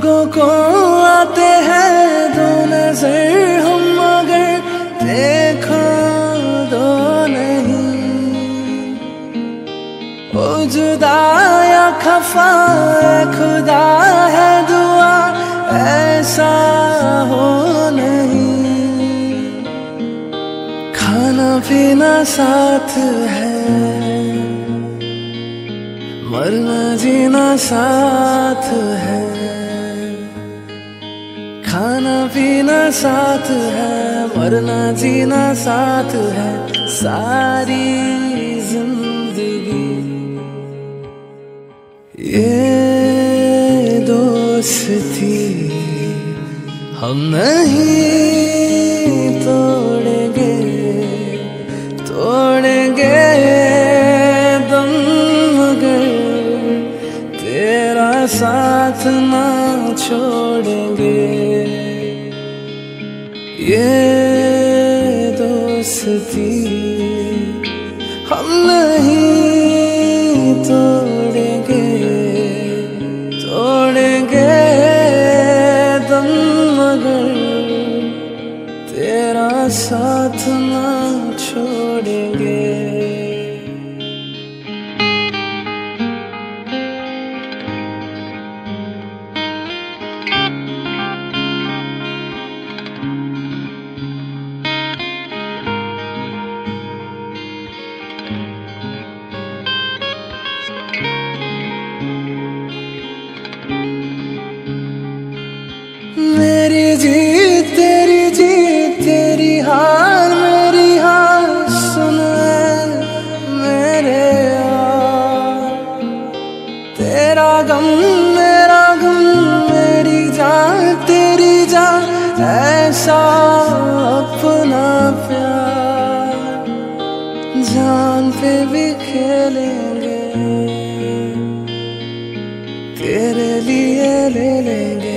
आंखों को आते हैं दो नजर हम मगर देखो दो नहीं। ओ जुदा या खफा खुदा है दुआ ऐसा हो नहीं। खाना पीना साथ है मरना जीना साथ है। खाना पीना साथ है मरना जीना साथ है। सारी जिंदगी ये दोस्ती हम नहीं तोड़ेंगे तोड़ेंगे दम मगर तेरा साथ ना छोड़ेंगे। ये दोस्ती हम नहीं तोड़ेंगे तोड़ेंगे दम मगर तेरा साथ ना छोड़ेंगे। मेरी जीत तेरी हार मेरी हार सुन मेरे यार। तेरा गम मेरा गम मेरी जान तेरी जान ऐसा अपना प्यार। जान पे भी खेलेंगे तेरे लिए ले लेंगे।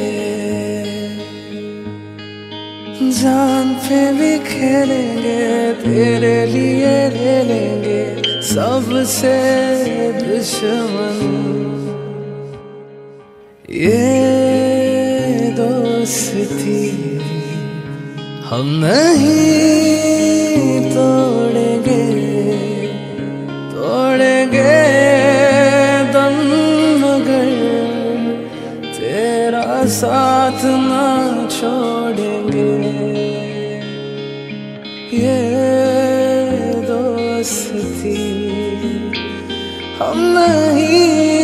जान पे भी खेलेंगे तेरे लिए ले लेंगे। सबसे दुश्मन ये दोस्ती हम नहीं तोड़ेंगे तोड़ेंगे दम मगर तेरा साथ ना छोड़ेंगे। ये दोस्ती हम नहीं